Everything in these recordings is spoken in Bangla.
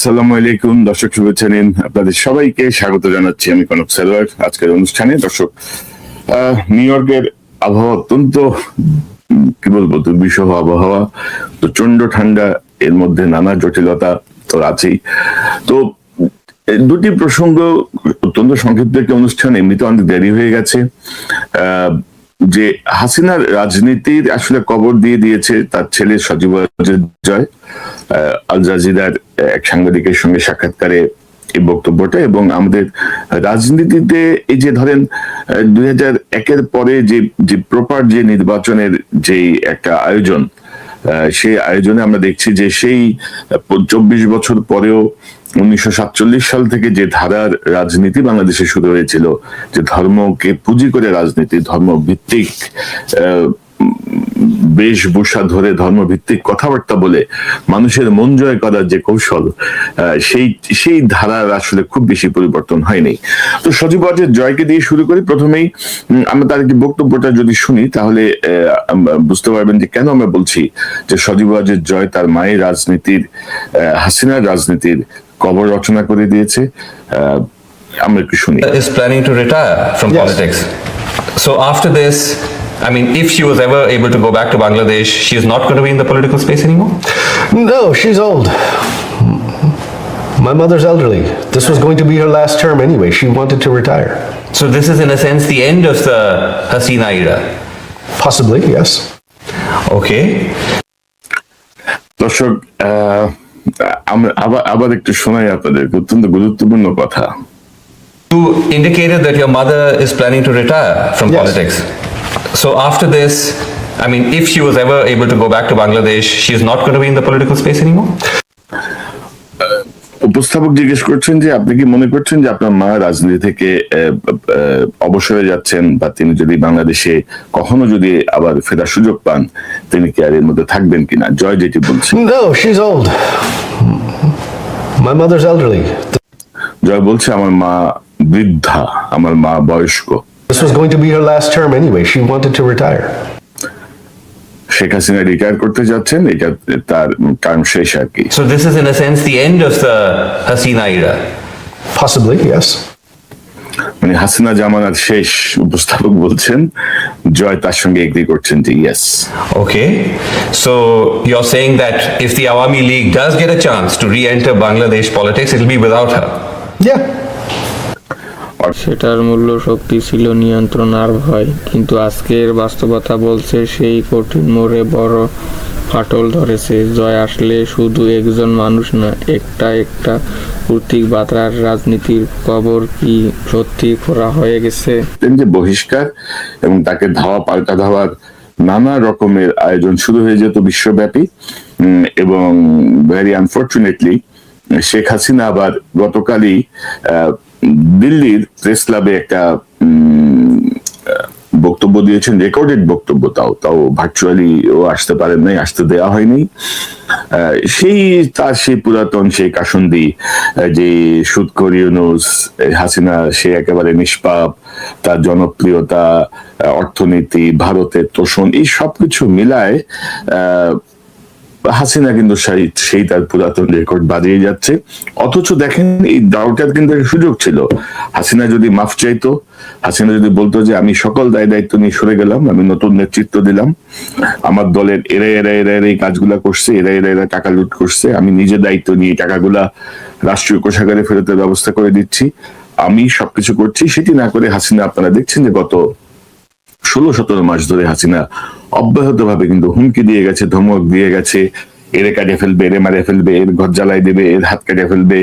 আসসালামু আলাইকুম দর্শক, শুভেচ্ছা নিন। আপনাদের সবাইকে স্বাগত জানাচ্ছি আমি কনক সারোয়ার আজকের অনুষ্ঠানে। দর্শক, নিউ ইয়র্কের আবহাওয়া অত্যন্ত কি বলবো দুর্বিষহ আবহাওয়া, প্রচন্ড ঠান্ডা, এর মধ্যে নানা জটিলতা তো আছেই। তো দুটি প্রসঙ্গ, অত্যন্ত সংক্ষিপ্ত একটি অনুষ্ঠান, এমনিতে অনেক দেরি হয়ে গেছে। যে হাসিনার রাজনীতির আসলে কবর দিয়ে দিয়েছে তার ছেলে সজীব ওয়াজেদ জয়, আল জাজিরার এক সাংবাদিকের সঙ্গে সাক্ষাৎকারে এই বক্তব্যটা। এবং আমাদের রাজনীতিতে এই যে ধরেন 2001-এর পরে যে প্রপার যে নির্বাচনের যে একটা আয়োজন, সেই আয়োজনে আমরা দেখছি যে সেই 24 বছর পরেও 1947 সাল থেকে যে ধারার রাজনীতি বাংলাদেশে শুরু হয়েছিল, যে ধর্মকে পুঁজি করে রাজনীতি, ধর্মভিত্তিক বেশভূষা ধরে ধর্মভিত্তিক কথাবার্তা বলে মানুষের মন জয় করার যে কৌশল, সেই ধারার আসলে খুব বেশি পরিবর্তন হয়নি। তো সজীব ওয়াজেদ জয়কে দিয়ে শুরু করি। প্রথমেই আমরা তার একটি বক্তব্যটা যদি শুনি তাহলে বুঝতে পারবেন যে কেন আমরা বলছি যে সজীব ওয়াজেদ জয় তার মায়ের রাজনীতির, হাসিনার রাজনীতির কবর রচনা করে দিয়েছে। আমরা একটু শুনি। Is planning to retire from politics. So after this, I mean, if she was ever able to go back to Bangladesh, she is not going to be in the political space anymore? No, she's old. My mother's elderly. This was going to be her last term anyway. She wanted to retire. So this is in a sense the end of the Hasina era? Possibly, yes. Okay. দর্শক, আমরা আবার একটু শোনাই আপনাদের অত্যন্ত গুরুত্বপূর্ণ কথা। You indicated that your mother is planning to retire from politics. So after this, I mean, if she was ever able to go back to Bangladesh, she is not going to be in the political space anymore? উপস্থাপক জিজ্ঞেস করছেন যে আপনি কি মনে করছেন যে আপনার মা রাজনীতি থেকে অবসরে যাচ্ছেন, বা তিনি যদি বাংলাদেশে কখনো যদি আবার ফেরার সুযোগ পান, তিনি কি আর এর মধ্যে থাকবেন কিনা? জয় যেটি বলছেন। No, she's old. My mother's elderly. জয় বলছে আমার মা বৃদ্ধা, আমার মা বয়স্ক। This was going to be her last term anyway. She wanted to retire. Sheikh Hasina retire করতে যাচ্ছেন, এটা তার টার্ম শেষ আর কি। So this is in a sense the end of the Hasina era? Possibly, yes. মানে হাসিনা জামানার শেষ, উপস্থাপক বলছেন। জয় তার সঙ্গে এগ্রি করছেন যে yes. Okay. So you're saying that if the Awami League does get a chance to re-enter Bangladesh politics, it'll be without her? Yeah. সেটার মূল্য শক্তি ছিল নিয়ন্ত্রণ আর ভয়, কিন্তু আজকের বাস্তবতা বলছে সেই কঠিন মোড়ে বড় ফাটল ধরেছে। জয় আসলে শুধু একজন মানুষ না, একটা প্রতীক বার্তার রাজনীতির কবর কি সত্যি খোঁড়া হয়ে গেছে? যে বহিষ্কার এবং তাকে পাল্টা ধাওয়ার নানা রকমের আয়োজন শুরু হয়ে যেত বিশ্বব্যাপী, এবং ভেরি আনফর্চুনেটলি শেখ হাসিনা আবার গতকালই দিল্লির প্রেস ক্লাবে একটা বক্তব্য দিয়েছেন, রেকর্ডেড বক্তব্য, তাও ভার্চুয়ালি ও আসতে পারেন নাই, আসতে দেওয়া হয়নি। সেই পুরাতন সেই কাসুন্দি যে সুদখোর ইউনূস, হাসিনা সে একেবারে নিষ্পাপ, তার জনপ্রিয়তা, অর্থনীতি, ভারতের তোষণ, এই সবকিছু মিলায় হাসিনা কিন্তু সেই তার পুরাতন রেকর্ড বাজিয়ে যাচ্ছে। অথচ দেখেন এই দাওটার কিন্তু সুযোগ ছিল। হাসিনা যদি মাফ চাইতো, হাসিনা যদি বলতো যে আমি সকল দায়িত্ব নিয়ে সরে গেলাম, আমি নতুন নেতৃত্ব দিলাম, আমার দলের এরা এই কাজগুলা করছে, এরা টাকা লুট করছে, আমি নিজে দায়িত্ব নিয়ে টাকাগুলা রাষ্ট্রীয় কোষাগারে ফেরতের ব্যবস্থা করে দিচ্ছি, আমি সবকিছু করছি, সেটি না করে হাসিনা, আপনারা দেখছেন যে গত 16-17 মাস ধরে হাসিনা অব্যাহত ভাবে কিন্তু হুমকি দিয়ে গেছে, ধমক দিয়ে গেছে, এরে কাটে ফেলবে, এরে মারে ফেলবে, এর ঘর জ্বালাই দেবে, এর হাত কাটে ফেলবে,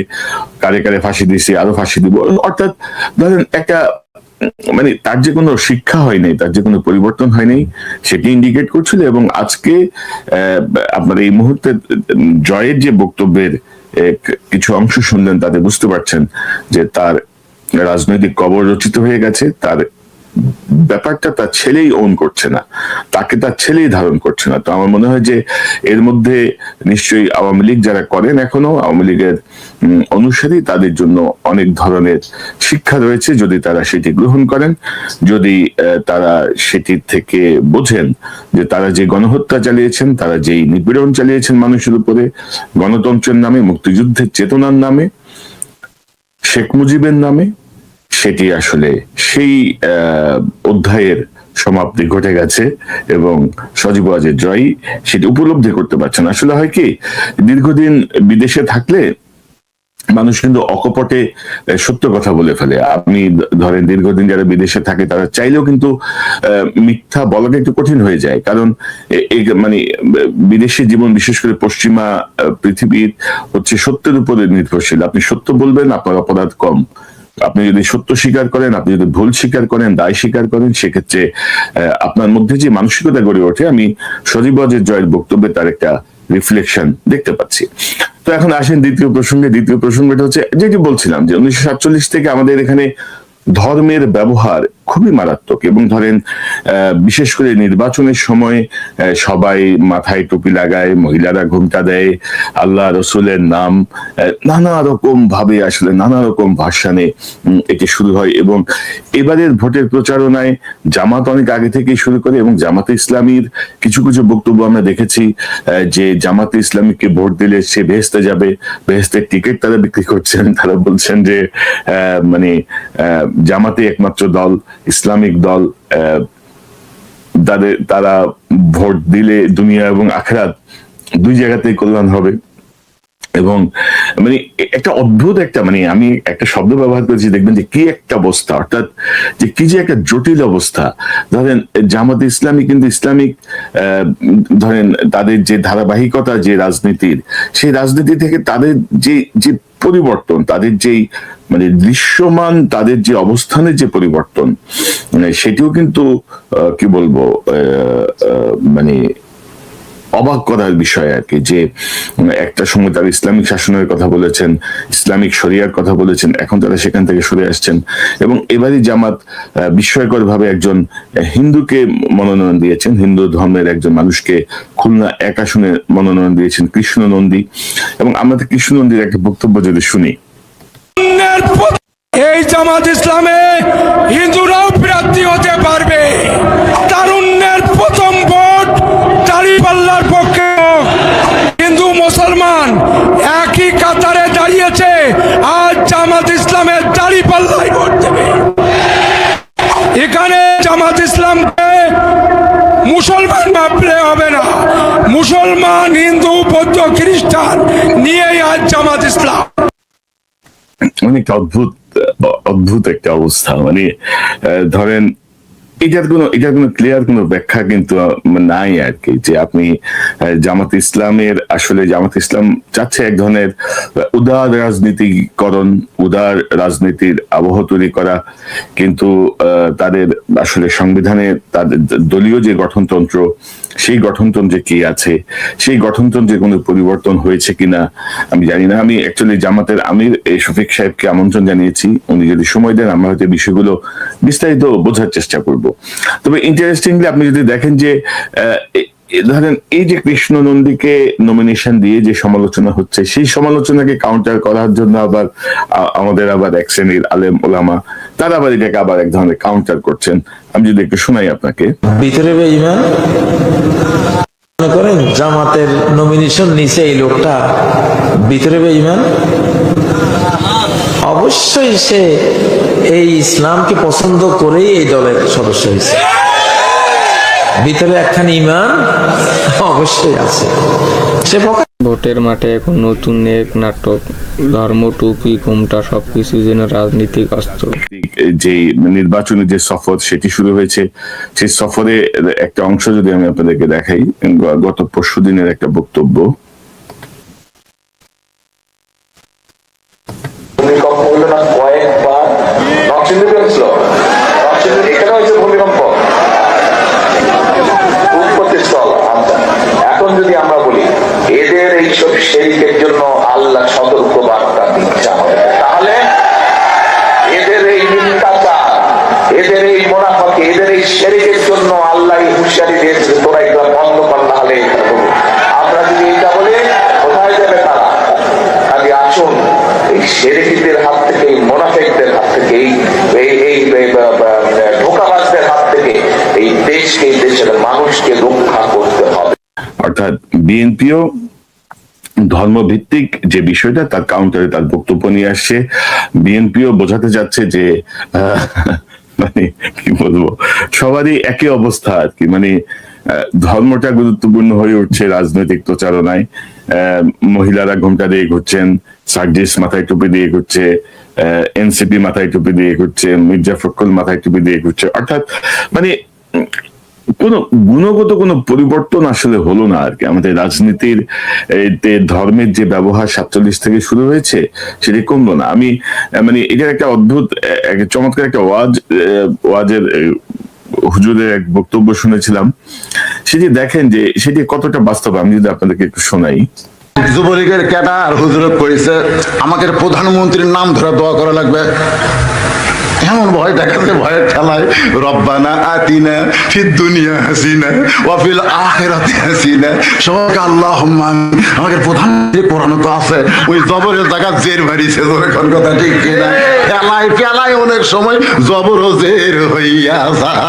কারে ফাঁসি দিছে, আরো ফাঁসি দিব। অর্থাৎ ধরেন একটা মানে তার যে কোনো শিক্ষা হয় নাই, তার যে কোনো পরিবর্তন হয় নাই, সেটি ইন্ডিকেট করছিল। এবং আজকে আপনার এই মুহূর্তে জয়ের যে বক্তব্যের কিছু অংশ শুনলেন, তাতে বুঝতে পারছেন যে তার রাজনৈতিক কবর রচিত হয়ে গেছে, তার ব্যাপারটা তার ছেলেই ওন করছে না, তাকে তার ছেলেই ধারণ করছে না। তো আমার মনে হয় যে এর মধ্যে নিশ্চয়ই আওয়ামী লীগ যারা করেন এখনো আওয়ামী লীগের অনুসারী, তাদের জন্য অনেক ধরনের শিক্ষা রয়েছে যদি তারা সেটি গ্রহণ করেন, যদি তারা সেটির থেকে বোঝেন যে তারা যে গণহত্যা চালিয়েছেন, তারা যেই নিপীড়ন চালিয়েছেন মানুষের উপরে গণতন্ত্রের নামে, মুক্তিযুদ্ধের চেতনার নামে, শেখ মুজিবের নামে, সেটি আসলে সেই অধ্যায়ের সমাপ্তি ঘটে গেছে এবং সজীব ওয়াজেদ জয় সেটি উপলব্ধি করতে পারছেন। আসলে হয় কি, দীর্ঘদিন বিদেশে থাকলে মানুষ কিন্তু অকপটে সত্য কথা বলে ফেলে। আপনি ধরেন দীর্ঘদিন যারা বিদেশে থাকে তারা চাইলেও কিন্তু মিথ্যা বলাটা একটু কঠিন হয়ে যায়, কারণ মানে বিদেশি জীবন, বিশেষ করে পশ্চিমা পৃথিবীর হচ্ছে সত্যের উপরে নির্ভরশীল। আপনি সত্য বলবেন, আপনার অপরাধ কম। আপনি যদি সত্য স্বীকার করেন, আপনি যদি ভুল স্বীকার করেন, দায় স্বীকার করেন, সেক্ষেত্রে আপনার মধ্যে যে মানসিকতা গড়ে ওঠে, আমি সজীব ওয়াজেদ জয়ের বক্তব্যে তার একটা রিফ্লেকশন দেখতে পাচ্ছি। তো এখন আসেন দ্বিতীয় প্রসঙ্গে। দ্বিতীয় প্রসঙ্গটা হচ্ছে যেটি বলছিলাম যে 1947 থেকে আমাদের এখানে ধর্মের ব্যবহার খুবই মারাত্মক, এবং ধরেন বিশেষ করে নির্বাচনের সময় সবাই মাথায় টুপি লাগায়, মহিলারা ঘোমটা দেয়, আল্লাহ রসুলের নাম নানা রকম ভাবে আসলে নানা রকম ভাষণে এটি শুরু হয়। এবং এবারের ভোটের প্রচারণায় জামাত অনেক আগে থেকেই শুরু করে, এবং জামাতে ইসলামীর কিছু কিছু বক্তব্য আমরা দেখেছি যে জামাতে ইসলামীকে ভোট দিলে সে বেহেশতে যাবে, বেহেশতের টিকিট তারা বিক্রি করছেন। তারা বলছেন যে মানে জামাতে একমাত্র দল, ইসলামিক দল, তারা ভোট দিলে দুনিয়া এবং আখিরাত দুই জায়গাতেই কল্যাণ হবে। এবং মানে একটা অদ্ভুত একটা, মানে আমি একটা শব্দ ব্যবহার করেছি, দেখবেন যে কি একটা অবস্থা, অর্থাৎ যে কি যে একটা জটিল অবস্থা। ধরেন জামাত ইসলামী কিন্তু ইসলামিক ধরেন তাদের যে ধারাবাহিকতা, যে রাজনীতির, সেই রাজনীতি থেকে তাদের যে যে পরিবর্তন, তাদের যেই মানে দৃশ্যমান, তাদের যে অবস্থানের যে পরিবর্তন, সেটিও কিন্তু কি বলবো মানে অবাক করার বিষয় আর কি। যে একটা সময় তারা ইসলামিক শাসনের কথা বলেছেন, ইসলামিক শরিয়ার কথা বলেছেন, এখন তারা সেখান থেকে সরে আসছেন। এবং এবারই জামাত বিস্ময়কর ভাবে একজন হিন্দুকে মনোনয়ন দিয়েছেন, হিন্দু ধর্মের একজন মানুষকে খুলনা 1 আসনে মনোনয়ন দিয়েছেন, কৃষ্ণ নন্দী। এবং আমাদের কৃষ্ণ নন্দীর একটা বক্তব্য যদি শুনি, এই জামাত ইসলামে হিন্দুরাও প্রার্থী হতে পারবে। তারুণ্যের প্রথম ভোট দাঁড়িপাল্লার পক্ষে, হিন্দু মুসলমান একই কাতারে দাঁড়িয়েছে, আজ জামাত ইসলামের দাঁড়িপাল্লায় ভোট দেবে। এখানে জামাত ইসলামকে মুসলমান ভাবলে হবে না, মুসলমান, হিন্দু, বৌদ্ধ, খ্রিস্টান নিয়েই আজ জামাত ইসলাম। অনেক অদ্ভুত অদ্ভুত একটা অবস্থা। মানে ধরেন এটার কোনো ক্লিয়ার কোনো ব্যাখ্যা কিন্তু নাই আর কি। যে আপনি জামাত ইসলামের, আসলে জামাত ইসলাম চাচ্ছে এক ধরনের উদার রাজনীতিকরণ, উদার রাজনীতির আবহ তৈরি করা, কিন্তু তাদের আসলে সংবিধানে তাদের দলীয় যে গঠনতন্ত্র, সেই গঠনতন্ত্রে কি আছে, সেই গঠনতন্ত্রে কোনো পরিবর্তন হয়েছে কিনা আমি জানি না। আমি অ্যাকচুয়ালি জামাতের আমির শফিক সাহেবকে আমন্ত্রণ জানিয়েছি, উনি যদি সময় দেন আমরা হয়তো বিষয়গুলো বিস্তারিত বোঝার চেষ্টা করব। তবে ইন্টারেস্টিংলি আপনি যদি দেখেন যে ধরেন এই যে কৃষ্ণ নন্দীকে নমিনেশন দিয়ে যে সমালোচনা হচ্ছে, সেই সমালোচনাকে কাউন্টার করার জন্য আবার আমাদের আবার এক শ্রেণীর আলেম ওলামা তারা আবার এটাকে আবার এক ধরনের কাউন্টার করছেন। আমি যদি একটু শোনাই আপনাকে। ভিতরে বেঈমান মনে করেন জামাতের নমিনেশন নিচে এই লোকটা ভিতরে বেঈমান, অবশ্যই সে এই ইসলামকে পছন্দ করেই এই দলের সদস্য হয়েছে। ভিতরে একখানি ঈমান অবশ্যই আছে। সে ভোটের মাঠে এখন নতুন এক নাটক, ধর্ম, টুপি, ঘোমটা সবকিছু যেন রাজনৈতিক অস্ত্র। যে নির্বাচনের যে সফর সেটি শুরু হয়েছে, সেই সফরে একটা অংশ যদি আমি আপনাদেরকে দেখাই, গত পরশুদিনের একটা বক্তব্য। ভূমিকম্প হলো না কয়েকবার, নকশিন্দুরে হয়েছিল, নকশিন্দুরে এখানে হয়েছে ভূমিকম্প, উৎপত্তিস্থল। এখন যদি আমরা বলি এদের এইসব শিরকের জন্য আল্লাহ সতর্ক বার্তা দিচ্ছেন, তাহলে এদের এই মিথ্যাচার, এদের এই মুনাফিক আসুন এই শেরেকিদের হাত থেকে, এই মোনাফিকদের হাত থেকে, এই ধোঁকাবাজদের হাত থেকে এই দেশকে, এই দেশের মানুষকে রক্ষা করতে হবে। অর্থাৎ বিএনপিও ধর্মভিত্তিক যে বিষয়টা তার কাউন্টারে তার বক্তব্য নিয়ে আসছে। বিএনপিও বোঝাতে যাচ্ছে যে মানে কি বলবো, সবারই একই অবস্থা আর কি, মানে ধর্মটা গুরুত্বপূর্ণ হয়ে উঠছে রাজনৈতিক প্রচারণায়। মহিলারা ঘোমটা দিয়ে ঘুরছেন, সার্জিস মাথায় টুপি দিয়ে ঘুরছে, এনসিপি মাথায় টুপি দিয়ে ঘুরছে, মির্জা ফখরুল মাথায় টুপি দিয়ে ঘুরছে। অর্থাৎ মানে কোন গুণগত কোনো পরিবর্তন আসলে হলো না আর কি। আমাদের রাজনীতির ধর্মের যে ব্যবহার 47 থেকে শুরু হয়েছে সেটি কমলো না। আমি মানে এটার একটা অদ্ভুত চমৎকার একটা ওয়াজের হুজুরের এক বক্তব্য শুনেছিলাম, সেটি দেখেন যে সেটি কতটা বাস্তব। আমি যদি আপনাদেরকে একটু শোনাই। যুবলীগের ক্যাডা আর হুজুরত করেছে আমাকে প্রধানমন্ত্রীর নাম ধরে দোয়া করা লাগবে, এমন ভয় দেখাচ্ছে, ভয়ের ঠেলায় রব্বানা আতিনা ফিদ দুনিয়া হাসিনা ওয়া ফিল আখিরাতি হাসিনা সবাইকে আল্লাহুম্মা আমিন। আমাকে প্রধানমন্ত্রী পড়ানো তো আছে, ওই জবরের জায়গা জের বাড়িছে, এখন কথা ঠিক কিনা? ফেলায় অনেক সময় জবর ও জের হইয়া যায়।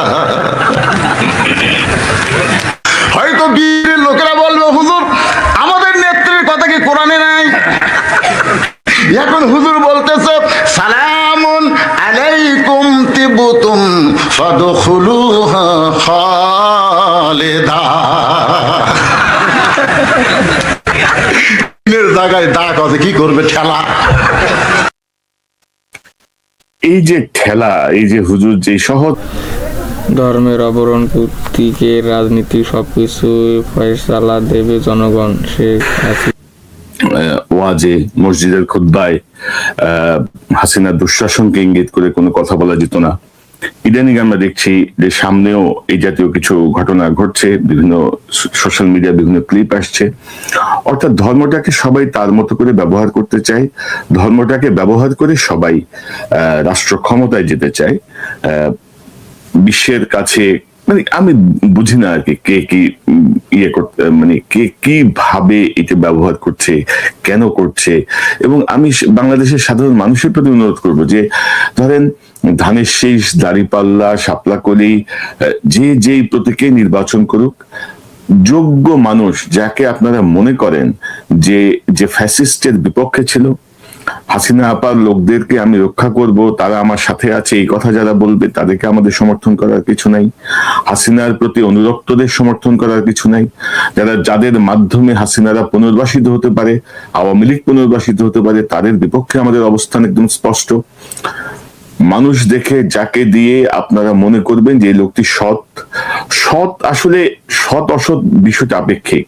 হয়তো বীরের লোকেরা বলবে হুজুর আমাদের নেত্রীর কথা কি কোরআনে নাই? এখন হুজুর বলতেছে সালামুন আলাইকুম তিবতুম ফাদখুলুহা খালিদা। জায়গায় ডাক আছে, কি করবে ঠেলা? এই যে ঠেলা, এই যে হুজুর যে সহজ ধর্মের অবরণ প্রতীকের রাজনীতি সবকিছু ফয়সালা দেবে জনগণ। শেখ হাসিনা ওয়াজে, মসজিদের খুতবায় হাসিনার দুঃশাসনকে ইঙ্গিত করে কোনো কথা বলা যেত না। ইদানিং আমরা দেখছি যে সামনেও এই জাতীয় কিছু ঘটনা ঘটছে, বিভিন্ন সোশ্যাল মিডিয়া বিভিন্ন ক্লিপ আসছে। অর্থাৎ ধর্মটাকে সবাই তার মতো করে ব্যবহার করতে চায়, ধর্মটাকে ব্যবহার করে সবাই রাষ্ট্র ক্ষমতায় যেতে চায়। বিশ্বের কাছে মানে আমি বুঝি না আর কি কে কি ইয়ে করতে, মানে কে কি ভাবে এটা ব্যবহার করছে, কেন করছে। এবং আমি বাংলাদেশের সাধারণ মানুষের প্রতি অনুরোধ করবো যে ধরেন ধানের শীষ, দাঁড়িপাল্লা, শাপলাকলি, যেই প্রতীকে নির্বাচন করুক, যোগ্য মানুষ যাকে আপনারা মনে করেন যে ফ্যাসিস্টের বিপক্ষে ছিল, হাসিনা আপার লোকদেরকে আমি রক্ষা করব, তারা আমার সাথে আছে, এই কথা যারা বলবে তাদেরকে আমাদের সমর্থন করার কিছু নাই। হাসিনার প্রতি অনুরক্তদের সমর্থন করার কিছু নাই। যাদের মাধ্যমে হাসিনারা পুনর্বাসিত হতে পারে, আওয়ামী লীগ পুনর্বাসিত হতে পারে, তাদের বিপক্ষে আমাদের অবস্থান একদম স্পষ্ট। মানুষ দেখে যাকে দিয়ে আপনারা মনে করবেন যে এই লোকটি সৎ, আসলে সৎ অসৎ বিষয়টা আপেক্ষিক।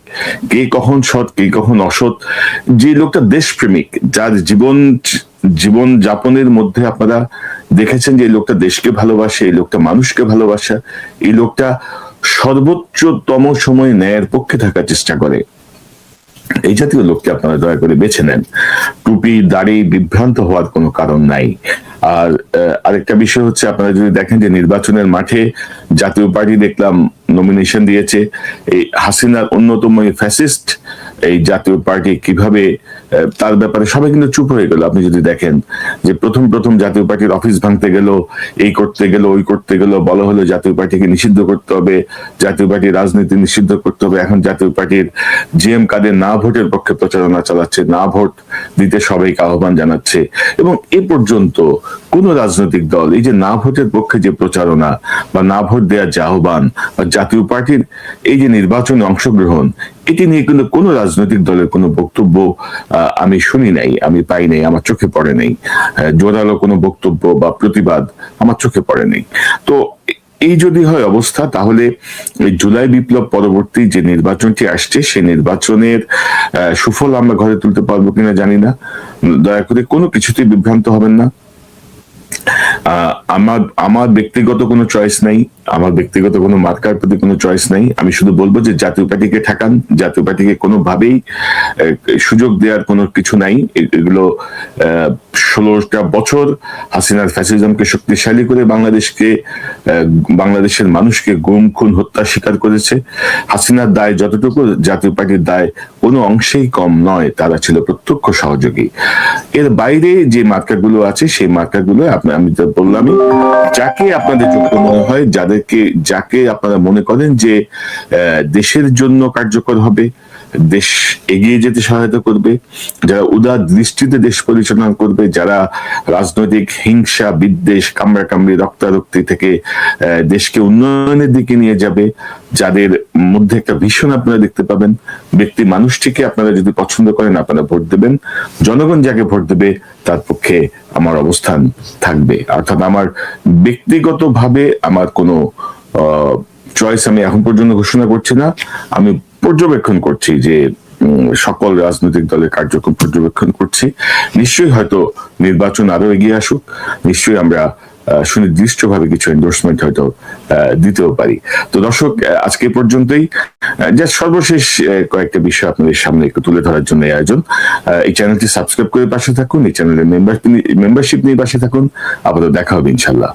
কে কখন সৎ, কে কখন অসৎ। যে লোকটা দেশপ্রেমিক, যার জীবন যাপনের মধ্যে আপনারা দেখেছেন যে এই লোকটা দেশকে ভালোবাসে, এই লোকটা মানুষকে ভালোবাসে, এই লোকটা সর্বোচ্চতম সময় ন্যায়ের পক্ষে থাকার চেষ্টা করে, এই জাতীয় লোককে আপনারা দয়া করে বেছে নেন। টুপি দাড়ি বিভ্রান্ত হওয়ার কোনো কারণ নাই। আর আরেকটা বিষয় হচ্ছে, আপনারা যদি দেখেন যে নির্বাচনের মাঠে জাতীয় পার্টি দেখলাম নমিনেশন দিয়েছে, এই হাসিনার অন্যতম ফ্যাসিস্ট এই জাতীয় পার্টি কিভাবে তার ব্যাপারে সবাই কিন্তু চুপ হয়ে গেল। আপনি যদি দেখেন যে প্রথম জাতীয় পার্টির অফিস ভাঙতে গেল, এই করতে গেল, ওই করতে গেল, বলা হলো জাতীয় পার্টিকে নিষিদ্ধ করতে হবে, জাতীয় পার্টির রাজনীতি নিষিদ্ধ করতে হবে। এখন জাতীয় পার্টির জিএম কাদের না ভোটের পক্ষে প্রচারণা চালাচ্ছে, না ভোট দিতে সবাইকে আহ্বান জানাচ্ছে। এবং এ পর্যন্ত কোন রাজনৈতিক দল এই যে না ভোটের পক্ষে যে প্রচারণা বা না ভোট দেওয়ার যে আহ্বান বা জাতীয় পার্টির এই যে নির্বাচনে অংশগ্রহণ, এটি নিয়ে কিন্তু কোন রাজনৈতিক দলের কোনো বক্তব্য আমি শুনি নাই, আমি পাই নাই, আমার চোখে পড়ে নাই। জোরালো কোনো বক্তব্য বা প্রতিবাদ আমার চোখে পড়ে নাই। তো এই যদি হয় অবস্থা, তাহলে জুলাই বিপ্লব পরবর্তী যে নির্বাচনটি আসছে সেই নির্বাচনের সুফল আমরা ঘরে তুলতে পারবো কিনা জানি না। দয়া করে কোনো কিছুতেই বিভ্রান্ত হবেন না। আমার ব্যক্তিগত কোনো চয়েস নাই। আমার ব্যক্তিগত কোনো মার্কার প্রতি কোনো চয়েস নাই। আমি শুধু বলবো যে জাতীয় পার্টিকে ঠেকান, জাতীয় পার্টিকে কোনোভাবেই সুযোগ দেওয়ার কোনো কিছু নাই। এগুলো 16টা বছর হাসিনার ফ্যাসিজমকে শক্তিশালী করে বাংলাদেশের মানুষকে গুম খুন হত্যা শিকার করেছে। হাসিনার দায় যতটুকু, জাতীয় পার্টির দায় কোনো অংশেই কম নয়। তারা ছিল প্রত্যক্ষ সহযোগী। এর বাইরে যে মার্কারগুলো আছে সেই মার্কারগুলো আমি তো বললামই, যাকে আপনাদের যোগ্য মনে হয়, যাকে আপনারা মনে করেন যে দেশের জন্য কার্যকর হবে, দেশ এগিয়ে যেতে সহায়তা করবে, যারা উদার দৃষ্টিতে দেশ পরিচালনা করবে, যারা রাজনৈতিক হিংসা বিদ্বেষ কামড়াকামড়ি রক্তারক্তি থেকে দেশকে উন্নয়নের দিকে নিয়ে যাবে, যাদের মধ্যে একটা ভীষণ আপনারা দেখতে পাবেন, ব্যক্তি মানুষটিকে আপনারা যদি পছন্দ করেন আপনারা ভোট দেবেন। জনগণ যাকে ভোট দেবে তার পক্ষে আমার অবস্থান থাকবে। অর্থাৎ আমার ব্যক্তিগতভাবে আমার কোনো চয়েস আমি এখন পর্যন্ত ঘোষণা করছি না। আমি পর্যবেক্ষণ করছি যে সকল রাজনৈতিক দলের কার্যক্রম পর্যবেক্ষণ করছি। নিশ্চয়ই হয়তো নির্বাচন আরো এগিয়ে আসুক, নিশ্চয়ই আমরা সুনির্দিষ্টভাবে কিছু এন্ডোর্সমেন্ট হয়তো দিতেও পারি। তো দর্শক, আজকে পর্যন্তই। যা সর্বশেষ কয়েকটা বিষয় আপনাদের সামনে একটু তুলে ধরার জন্য এই আয়োজন। এই চ্যানেলটি সাবস্ক্রাইব করে পাশে থাকুন, এই চ্যানেলের মেম্বারশিপ নিয়ে পাশে থাকুন। আপাতত দেখা হবে ইনশাল্লাহ।